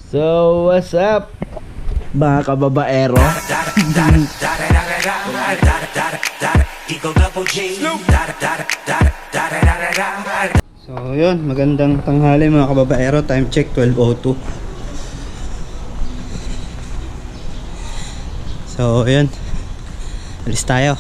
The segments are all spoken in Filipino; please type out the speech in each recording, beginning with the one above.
So, what's up mga kababaero? So, yun, magandang tanghali mga kababaero. Time check 12:02. So, yun, alis tayo.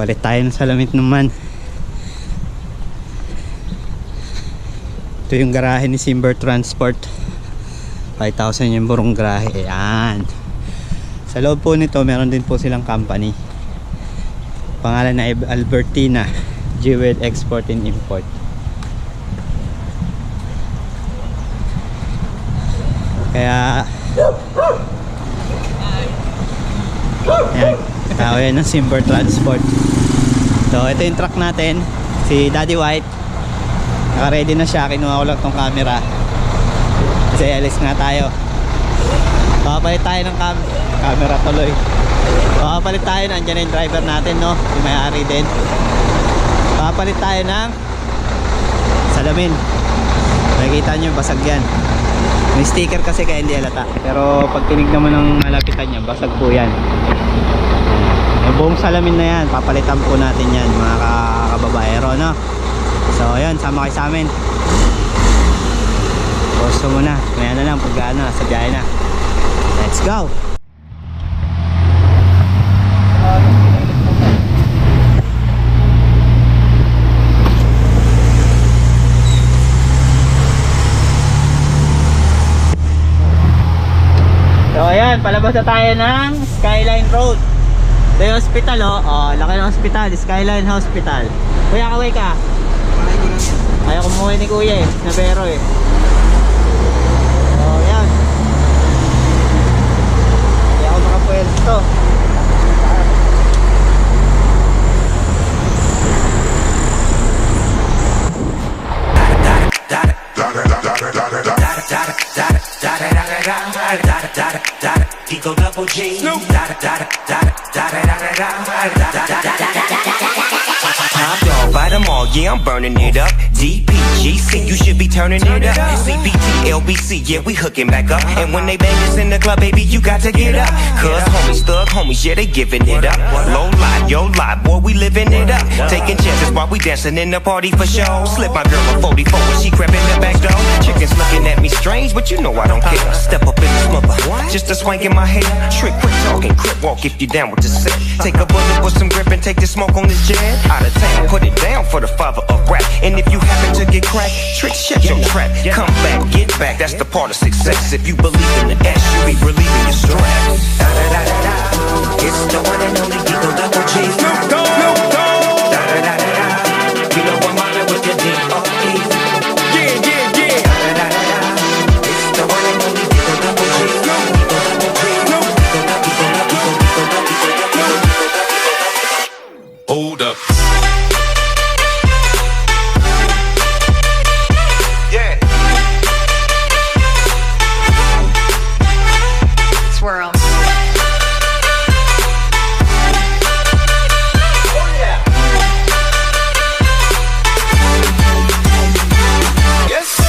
Palit tayo ng salamin naman. Ito yung garahe ni Simber Transport. 5,000 yung burong garahe. Ayan. Sa loob po nito meron din po silang company, pangalan na Albertina Jewel Export and Import. Kaya ayan, tao yan ng Simber Transport. So ito yung truck natin, si Daddy White. Naka ready na siya. Kinuha ko lang tong camera kasi alis nga tayo. Papalit tayo ng camera tuloy. Papalit tayo, nandiyan na yung driver natin, no? Si may-ari din. Papalit tayo ng salamin. Nakikita nyo, basag yan. May sticker kasi kaya hindi halata. Pero pag tinignan mo ng malapitan niya, basag po yan. Yung buong salamin na yan, papalitan po natin yan, mga kababaero, no? So ayun, sama kayo sa amin. Gusto mo na, kaya na lang pag ano, sa biyahe na. Let's go! So ayan, palabas na tayo ng Skyline Road. Ito yung hospital, oh, laki ng hospital, Skyline Hospital. Kuya, kaway ka. Ayaw kumuha ni kuya eh, na pero eh. Oh, yan. Hindi ako makapwesto. Eagle double G. Top dog, bite them all, yeah, I'm burning it up. DPGC, you should be turning it up. CBT, LBC, yeah, we hooking back up. And when they bang us in the club, baby, you got to get up. Cause homies, thug homies, yeah, they giving it up. Low lie, yo lie, boy, we living it up. Taking chances while we dancing in the party for show. Slip my girl a 44 when she crept in the back door. Chickens looking at me strange, but you know I don't care. Step up in this mother, just a swank in my hair. Trick, quick talking, crip walk if you down with the set. Take a bullet with some grip and take the smoke on this jet. Out of town, put it down for the father of rap. And if you happen to get cracked, trick, shut your trap. Come back, get back, that's the part of success. If you believe in the S, you be relieving your stress. Da da da da da, it's the one and only Eagle double G. Snoop Dogg, Snoop Dogg. Da da da da da, you know I'm mobbing with the D.O.E. Yeah, yeah, yeah. Da da da da da, it's the one and only Eagle double G. Eagle double G. Hold up. Yeah. Swirl. Oh yeah. Yes.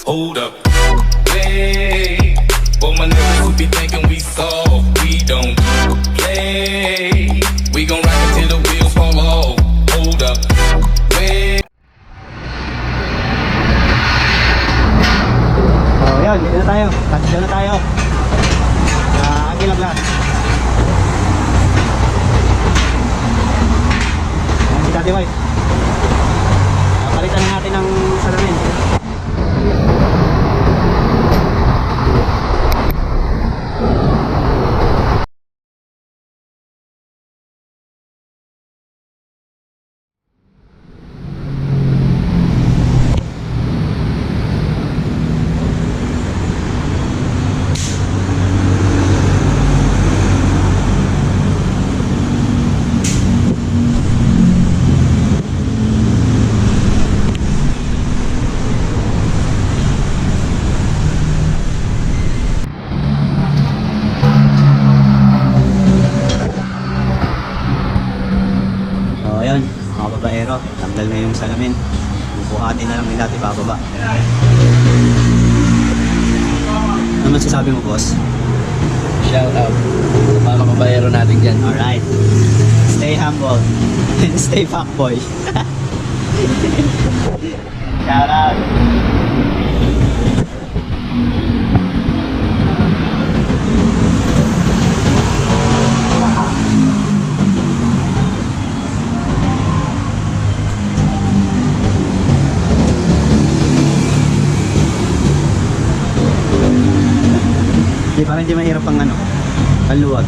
Hold up, wait. For my niggas who be thinking we soft, we don't play. We gon' rock until the wheels fall off. Hold up, wait. So yan, dito na tayo. Touchdown na tayo. Aguila Blas. Ayan si Daddy White. Palitan na natin ng salamin. ayun, mga babaero, tanggal na yung salamin. Buhatin na lang nila at ibababa. Ano masasabi mo, boss? Shout out sa mga kabayero natin dyan. Alright. Stay humble and stay fuckboy. Shout out. Di parang hindi mahirap ang ano, ang luwag.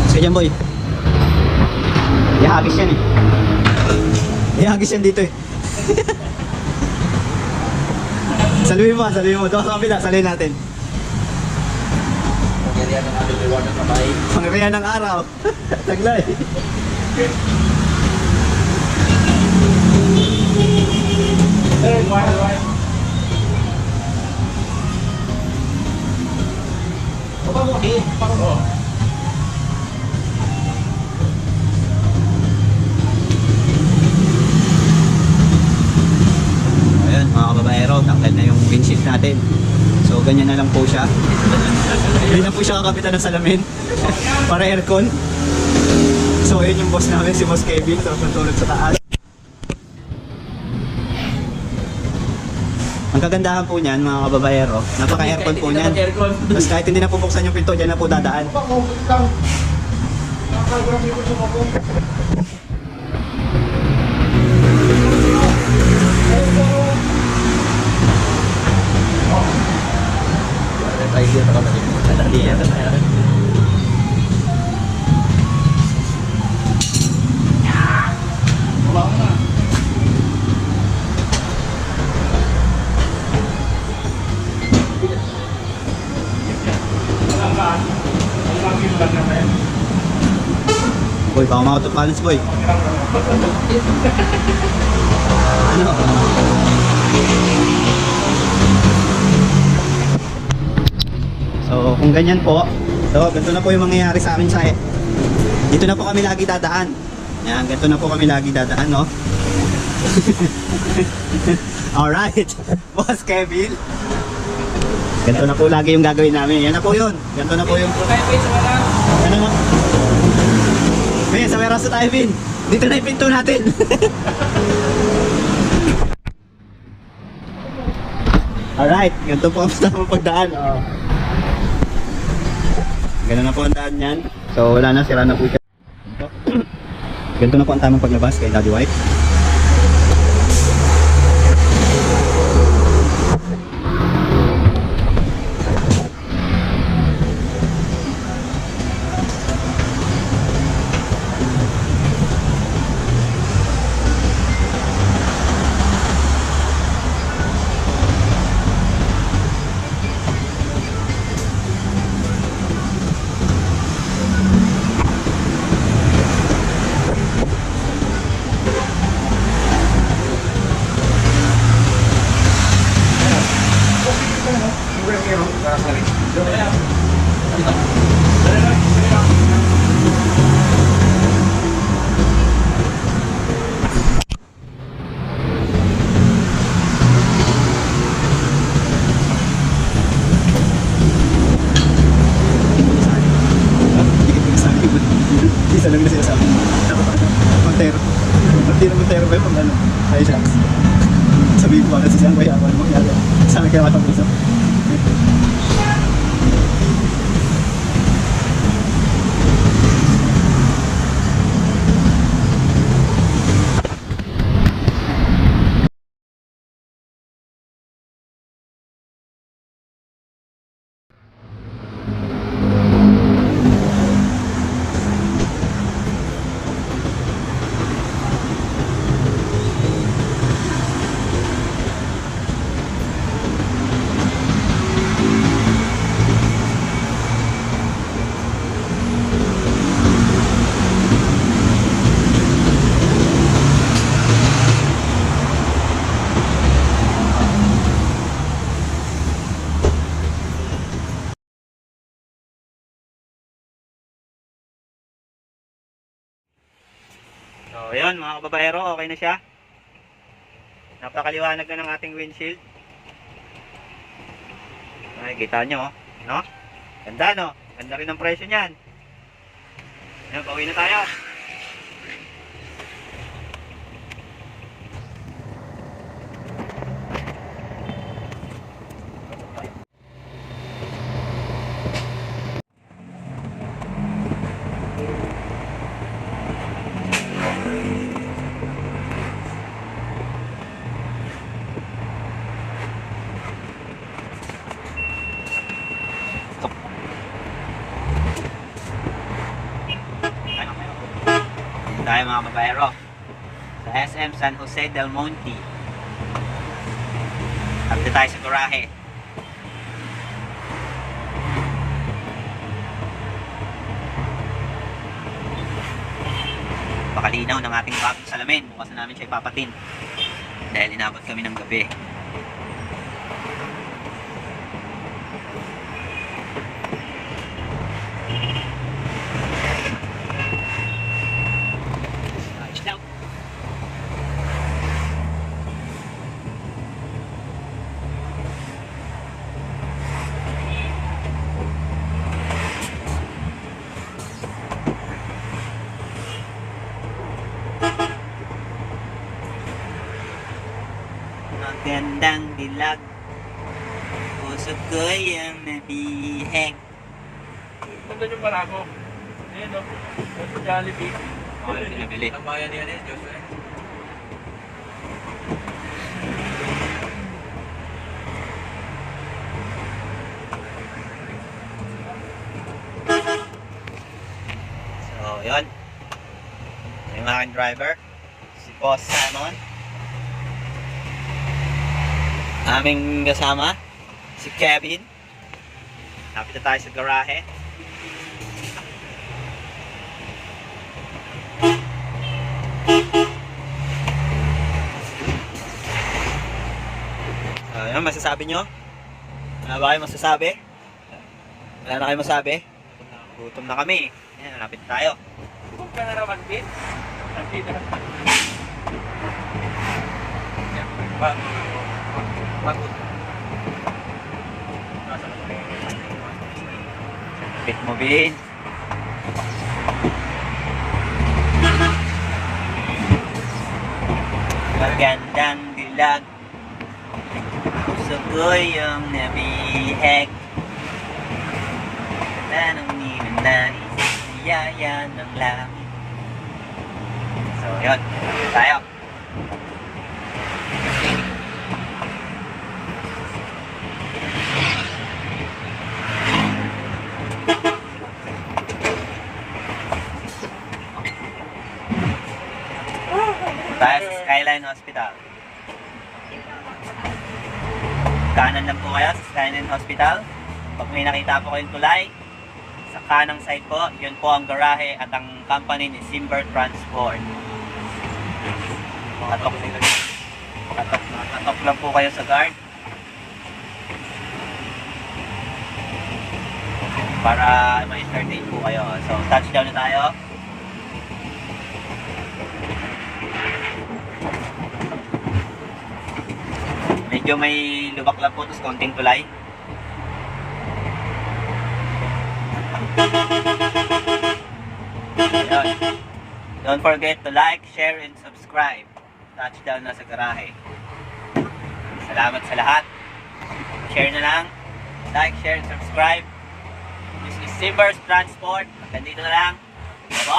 Sige dyan, boy. Ihagis yan eh. Ihagis yan dito eh. Saluhin mo. Doon sa kabila, saluhin natin. Pagkariyan ng ating reward ng kamay. Pangriyan ng araw. Taglay. Ayun, mga kababaero, tanggal na yung windshield natin. So, ganyan na lang po siya. Hindi na po siya kakapitan ng salamin. Para aircon. So, ayun yung boss namin, si Boss Kevin. So, natulog sa taas. Ang kagandahan po niyan, mga kababaero, napaka-aircon po niyan. Tapos kahit hindi na pupuksan yung pinto, dyan na po dadaan. Tayo dito sa kapatid. Boy, baka mga auto-balance, boy. Ano? So, kung ganyan po, so, ganito na po yung mangyayari sa amin sa dito na po kami lagi dadaan. Yan, ganito na po kami lagi dadaan, no? Alright, Boss Kevin. Ganito na po lagi yung gagawin namin. Yan na po yun. Ganito na po yung... Ano mo? May, sa warehouse tayo, Vin. Dito na yung pinto natin. Alright, ganito po ang tamang pagdaan. Ganun na po ang daan yan. So wala na, sira na po siya. Ganito na po ang tamang paglabas kay Daddy White. Isa lang na sinasabi. Montero. Hindi na Montero ba yung ano? Ay, shucks. Sabihin ko na si Siang Bayawan. Sa amin kaya matang puso. So, yun mga kababayero, okay na siya. Napakaliwanag na ng ating windshield. Nakikita nyo, no? Ganda, no? Ganda rin ang presyo niyan. Ayan, pauwi na tayo. Tayo mga kabayero sa SM San Jose del Monte. Update tayo sa garahe. Pakalinaw ng ating bagong salamin. Bukas na namin siya ipapatin dahil inabot kami ng gabi. Magandang dilag, puso ko yung nabiheng. Punta nyo pala ako. Ayun o. Sa Jollibee. Okay, pinabili. Ang bayan niya rin, Joshua. So, yun. Yung aking driver, si Boss Simon. Aming kasama, si Kevin. Lapit na tayo sa garahe. So, yun, masasabi nyo? Wala ba kayo masasabi? Wala na kayo masabi? Gutom na kami. Ayan, lapit na tayo. Huwag ka na naman, Pete. Nakita. Pagod. Bit mo, Bin. Magandang dilag, puso ko yung nabiheg. Tanong ni nais, niyaya ng langit. So, yun. Tayo. Tayo sa Skyline Hospital. Kanan lang po kayo sa Skyline Hospital. Pag may nakita po kayong tulay, sa kanang side po, yun po ang garahe at ang company ni Simber Transport. Makatok lang po kayo sa guard. Para ma-entertain po kayo. So, touchdown na tayo. Medyo may lubak lang po, tapos konting tulay. Ayun. Don't forget to like, share, and subscribe. Touchdown na sa garahe. Salamat sa lahat. Share na lang. Like, share, and subscribe. This is Simbers Transport. Hanggang dito na lang. Bye-bye.